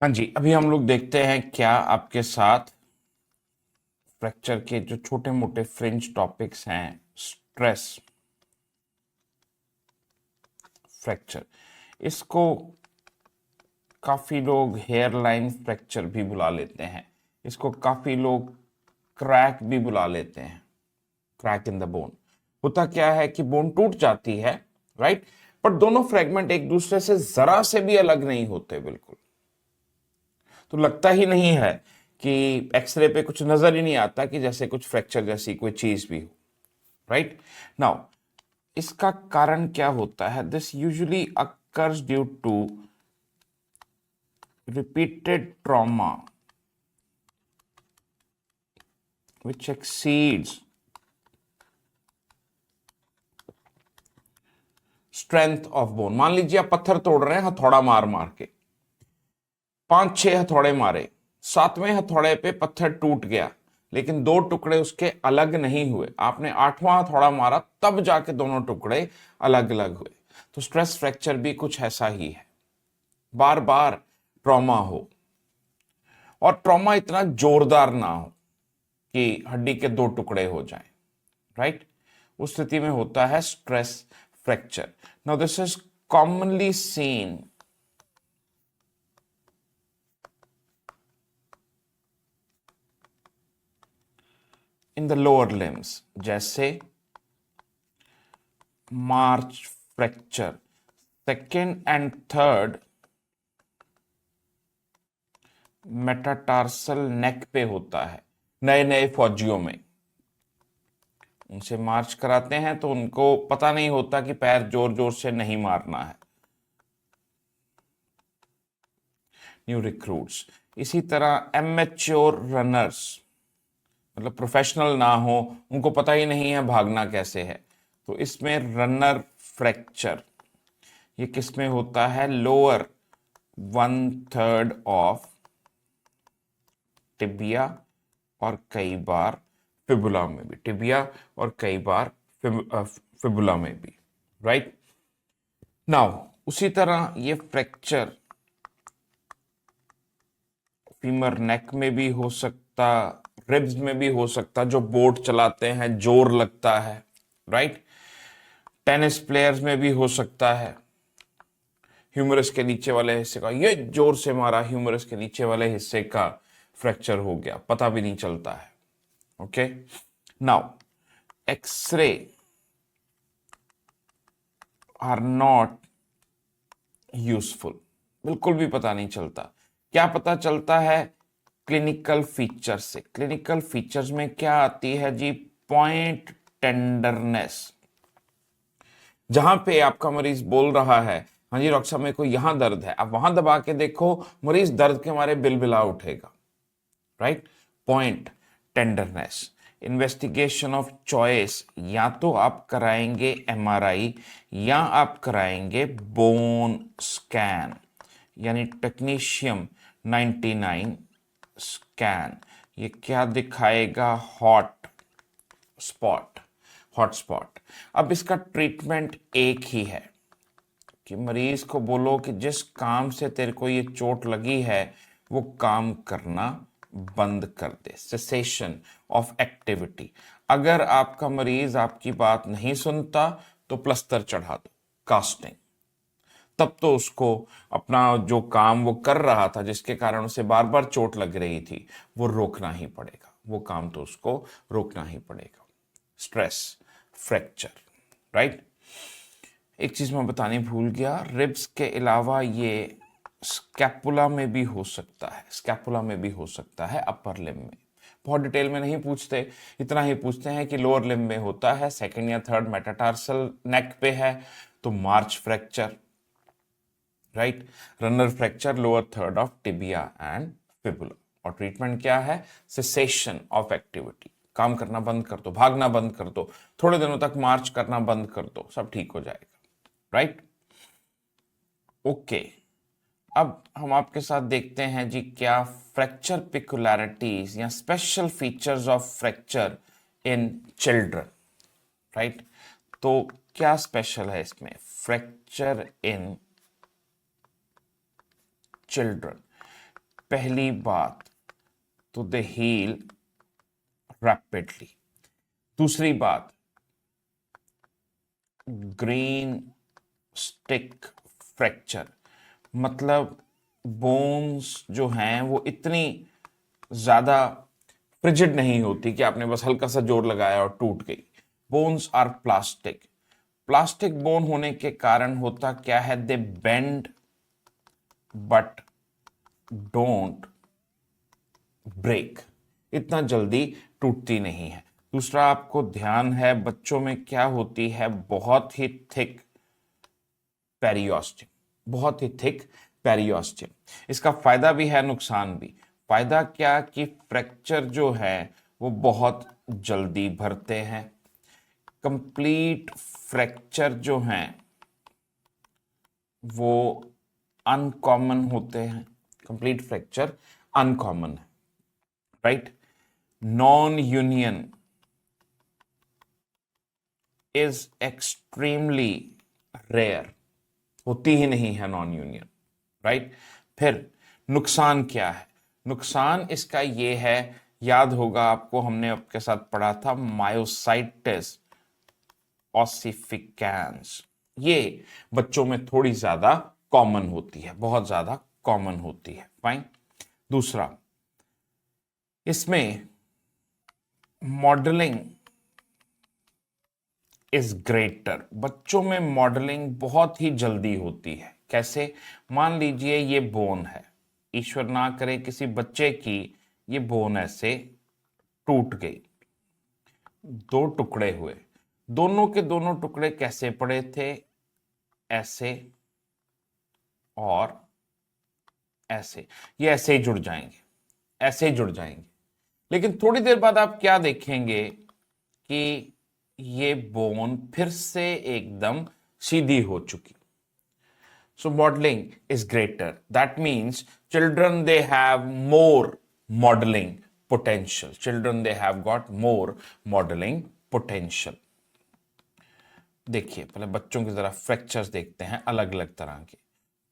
हाँ जी, अभी हम लोग देखते हैं क्या आपके साथ फ्रैक्चर के जो छोटे मोटे फ्रिंज टॉपिक्स हैं। स्ट्रेस फ्रैक्चर, इसको काफी लोग हेयर लाइन फ्रैक्चर भी बुला लेते हैं। इसको काफी लोग क्रैक भी बुला लेते हैं। क्रैक इन द बोन, होता क्या है कि बोन टूट जाती है, राइट। पर दोनों फ्रेगमेंट एक दूसरे से जरा से भी अलग नहीं होते, बिल्कुल। तो लगता ही नहीं है कि एक्सरे पे कुछ नजर ही नहीं आता कि जैसे कुछ फ्रैक्चर जैसी कोई चीज भी हो, राइट। नाउ, इसका कारण क्या होता है? This usually occurs due to repeated trauma which exceeds strength of bone. मान लीजिए आप पत्थर तोड़ रहे हैं हथौड़ा मार मार के, 5-6 हथौड़े मारे, 7वें हथौड़े पे पत्थर टूट गया, लेकिन दो टुकड़े उसके अलग नहीं हुए। आपने 8वां हथौड़ा मारा, तब जाके दोनों टुकड़े अलग अलग हुए। तो स्ट्रेस फ्रैक्चर भी कुछ ऐसा ही है। बार बार ट्रॉमा हो, और ट्रॉमा इतना जोरदार ना हो कि हड्डी के दो टुकड़े हो जाएं, राइट। उस स्थिति में होता है stress fracture. Now this is commonly seen in the lower limbs, जैसे march fracture. Second and third metatarsal neck पे होता है। नए नए फौजियों में उनसे मार्च कराते हैं तो उनको पता नहीं होता कि पैर जोर जोर से नहीं मारना है। न्यू रिक्रूट्स, इसी तरह एमेच्योर रनर्स, मतलब प्रोफेशनल ना हो, उनको पता ही नहीं है भागना कैसे है, तो इसमें रनर फ्रैक्चर ये किस में होता है? लोअर 1/3 ऑफ टिबिया, और कई बार फिबुला में भी। टिबिया और कई बार फिबुला में भी, राइट। नाउ, उसी तरह ये फ्रैक्चर फीमर नेक में भी हो सकता, रिब्स में भी हो सकता, जो बोट चलाते हैं जोर लगता है, राइट। टेनिस प्लेयर्स में भी हो सकता है। ह्यूमरस के नीचे वाले हिस्से का, ये जोर से मारा, ह्यूमरस के नीचे वाले हिस्से का फ्रैक्चर हो गया, पता भी नहीं चलता है। Okay, now x-ray are not useful. बिल्कुल भी पता नहीं चलता। क्या पता चलता है? क्लिनिकल फीचर से। क्लिनिकल फीचर्स में क्या आती है जी? Point tenderness. जहां पे आपका मरीज बोल रहा है, हाँ जी डॉक्टर साहब मेरे को यहां दर्द है, आप वहां दबा के देखो, मरीज दर्द के मारे बिलबिला उठेगा, right. Point tenderness. Investigation of choice, या तो आप कराएंगे एमआरआई या आप कराएंगे बोन स्कैन, यानी टेक्नीशियम 99 स्कैन। ये क्या दिखाएगा? Spot hot spot. अब इसका ट्रीटमेंट एक ही है कि मरीज को बोलो कि जिस काम से तेरे को ये चोट लगी है वो काम करना बंद कर दे, सेसेशन ऑफ एक्टिविटी। अगर आपका मरीज आपकी बात नहीं सुनता तो प्लस्तर चढ़ा दो, कास्टिंग। तब तो उसको अपना जो काम वो कर रहा था, जिसके कारण उसे बार बार चोट लग रही थी, वो रोकना ही पड़ेगा। वो काम तो उसको रोकना ही पड़ेगा। Stress fracture, right. एक चीज मैं बतानी भूल गया, रिब्स के अलावा ये स्कैपुला में भी हो सकता है। स्कैपुला में भी हो सकता है, अपर लिम्ब में। बहुत डिटेल में नहीं पूछते, इतना ही पूछते हैं कि लोअर लिम्ब में होता है, सेकंड या थर्ड मेटाटार्सल नेक पे है तो march fracture, right. Runner fracture lower third of tibia and fibula. और ट्रीटमेंट क्या है? Cessation of activity. काम करना बंद कर दो, भागना बंद कर दो, थोड़े दिनों तक मार्च करना बंद कर दो, सब ठीक हो जाएगा, राइट। ओके, अब हम आपके साथ देखते हैं जी क्या फ्रैक्चर पिकुलैरिटीज या special features of fracture in children, right. तो क्या स्पेशल है इसमें? Fracture in children. पहली बात तो दे हील रैपिडली। दूसरी बात, ग्रीन स्टिक फ्रैक्चर, मतलब बोन्स जो हैं वो इतनी ज्यादा फ्रिजिड नहीं होती कि आपने बस हल्का सा जोर लगाया और टूट गई। Bones are plastic. Plastic bone होने के कारण होता क्या है, they bend but don't break, इतना जल्दी टूटती नहीं है। दूसरा आपको ध्यान है, बच्चों में क्या होती है, बहुत ही थिक पेरियोस्टियम, बहुत ही थिक पेरियोस्टियम। इसका फायदा भी है, नुकसान भी। फायदा क्या कि फ्रैक्चर जो है वो बहुत जल्दी भरते हैं। कंप्लीट फ्रैक्चर जो हैं वो अनकॉमन होते हैं। कंप्लीट फ्रैक्चर अनकॉमन है, right. Non union is extremely rare, होती ही नहीं है नॉन यूनियन, राइट। फिर नुकसान क्या है? नुकसान इसका ये है, याद होगा आपको, हमने आपके साथ पढ़ा था मायोसाइटिस ऑसिफिकेंस। ये बच्चों में थोड़ी ज्यादा कॉमन होती है, बहुत ज्यादा कॉमन होती है, फाइन। दूसरा, इसमें मॉडलिंग इज ग्रेटर। बच्चों में मॉडलिंग बहुत ही जल्दी होती है। कैसे? मान लीजिए ये बोन है, ईश्वर ना करे किसी बच्चे की ये बोन ऐसे टूट गई, दो टुकड़े हुए, दोनों के दोनों टुकड़े कैसे पड़े थे, ऐसे और ऐसे, ये ऐसे ही जुड़ जाएंगे, ऐसे ही जुड़ जाएंगे। लेकिन थोड़ी देर बाद आप क्या देखेंगे कि ये बोन फिर से एकदम सीधी हो चुकी। So modeling is greater. That means children, they have more modeling potential. Children, they have got more modeling potential. देखिए पहले बच्चों की जरा फ्रैक्चर्स देखते हैं अलग अलग तरह के।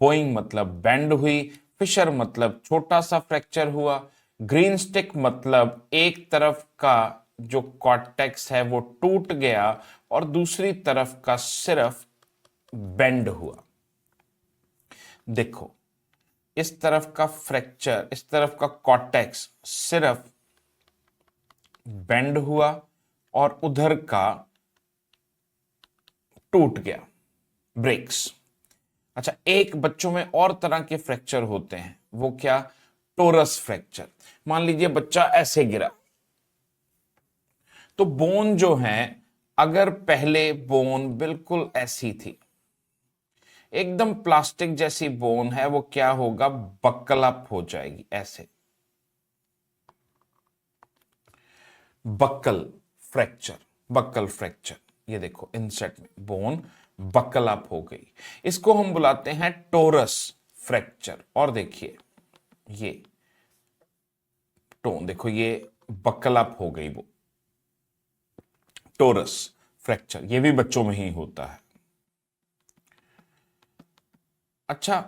बोइंग मतलब बेंड हुई, फिशर मतलब छोटा सा फ्रैक्चर हुआ, ग्रीन स्टिक मतलब एक तरफ का जो कॉर्टेक्स है वो टूट गया और दूसरी तरफ का सिर्फ बेंड हुआ। देखो इस तरफ का फ्रैक्चर, इस तरफ का कॉर्टेक्स सिर्फ बेंड हुआ और उधर का टूट गया, ब्रेक्स। अच्छा, एक बच्चों में और तरह के फ्रैक्चर होते हैं, वो क्या? Torus fracture. मान लीजिए बच्चा ऐसे गिरा, तो बोन जो है, अगर पहले बोन बिल्कुल ऐसी थी, एकदम प्लास्टिक जैसी बोन है, वो क्या होगा? बक्कल अप हो जाएगी ऐसे, बक्कल फ्रैक्चर, बक्कल फ्रैक्चर। ये देखो इनसेट में बोन बक्कल अप हो गई, इसको हम बुलाते हैं टोरस फ्रैक्चर। और देखिए ये टोन, देखो ये बक्कल अप हो गई, वो टोरस फ्रैक्चर, ये भी बच्चों में ही होता है। अच्छा,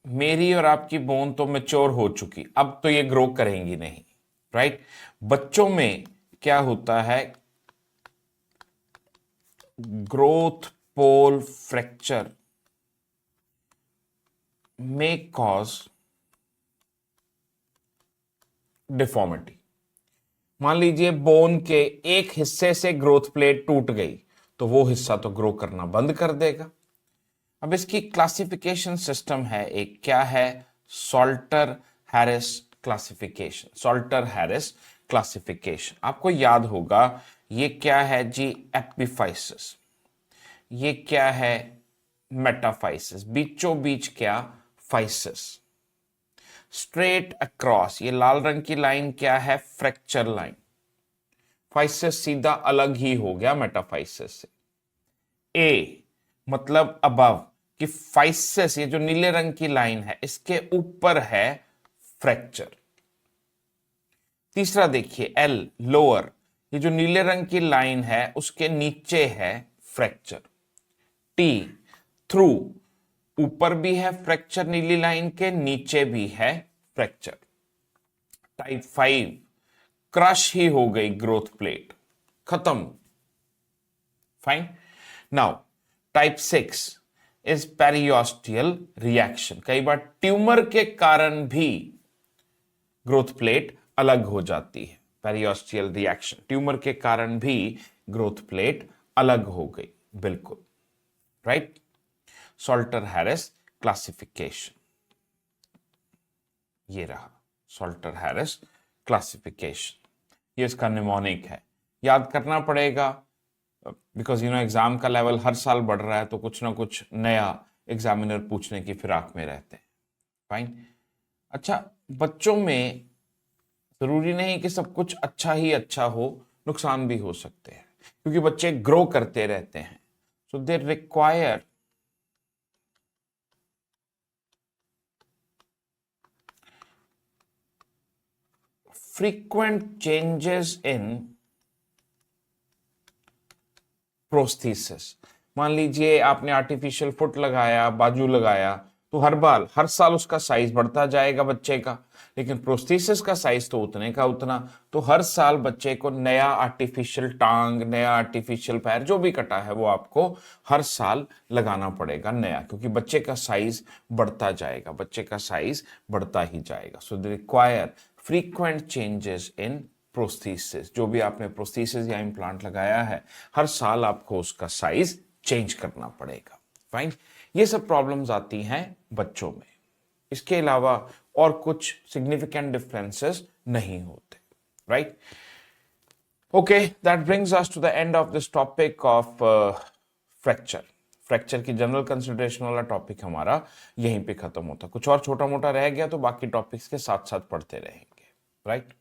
मेरी और आपकी बोन तो मैच्योर हो चुकी, अब तो ये ग्रो करेंगी नहीं, राइट। बच्चों में क्या होता है? ग्रोथ पोल फ्रैक्चर may cause डिफॉर्मिटी। मान लीजिए बोन के एक हिस्से से ग्रोथ प्लेट टूट गई, तो वो हिस्सा तो ग्रो करना बंद कर देगा। अब इसकी क्लासिफिकेशन सिस्टम है एक, क्या है? Salter Harris classification. Salter Harris classification आपको याद होगा, ये क्या है जी? एपिफाइसिस। ये क्या है? मेटाफाइसिस। बीचों बीच क्या? फाइसिस। स्ट्रेट अक्रॉस, ये लाल रंग की लाइन क्या है? Fracture line. फाइसिस सीधा अलग ही हो गया मेटाफाइसिस से। ए मतलब अबव, कि फाइसिस, ये जो नीले रंग की लाइन है, इसके ऊपर है फ्रैक्चर। तीसरा देखिए एल, लोअर, ये जो नीले रंग की लाइन है उसके नीचे है फ्रैक्चर। टी, थ्रू, ऊपर भी है फ्रैक्चर नीली लाइन के, नीचे भी है फ्रैक्चर। टाइप 5 क्रश ही हो गई ग्रोथ प्लेट, खत्म। Fine. Now type 6 is periosteal reaction. कई बार ट्यूमर के कारण भी ग्रोथ प्लेट अलग हो जाती है। पेरियोस्टियल रिएक्शन, ट्यूमर के कारण भी ग्रोथ प्लेट अलग हो गई, बिल्कुल राइट। सॉल्टर हैरिस क्लासिफिकेशन, ये रहा सॉल्टर हैरिस क्लासिफिकेशन, ये इसका निमोनिक है। याद करना पड़ेगा बिकॉज एग्जाम का लेवल हर साल बढ़ रहा है, तो कुछ ना कुछ नया एग्जामिनर पूछने की फिराक में रहते हैं। फाइन। अच्छा, बच्चों में जरूरी नहीं कि सब कुछ अच्छा ही अच्छा हो, नुकसान भी हो सकते हैं, क्योंकि बच्चे ग्रो करते रहते हैं। So they require frequent changes in prosthesis. मान लीजिए आपने आर्टिफिशियल फुट लगाया, बाजू लगाया, तो हर साल उसका साइज बढ़ता जाएगा बच्चे का, लेकिन प्रोस्थेसिस का साइज तो उतने का उतना। तो हर साल बच्चे को नया आर्टिफिशियल टांग, नया आर्टिफिशियल पैर, जो भी कटा है वो आपको हर साल लगाना पड़ेगा नया, क्योंकि बच्चे का साइज बढ़ता जाएगा, बच्चे का साइज बढ़ता ही जाएगा। So they require frequent changes in prosthesis. जो भी आपने प्रोस्थेसिस या इम्प्लांट लगाया है, हर साल आपको उसका साइज चेंज करना पड़ेगा। फाइन। ये सब प्रॉब्लम्स आती हैं बच्चों में, इसके अलावा और कुछ सिग्निफिकेंट डिफरेंसेस नहीं होते, right. Okay, that brings us to the end of this topic of fracture. Fracture की जनरल कंसिडरेशन वाला टॉपिक हमारा यहीं पे खत्म होता। कुछ और छोटा मोटा रह गया तो बाकी टॉपिक्स के साथ साथ पढ़ते रहेंगे, राइट।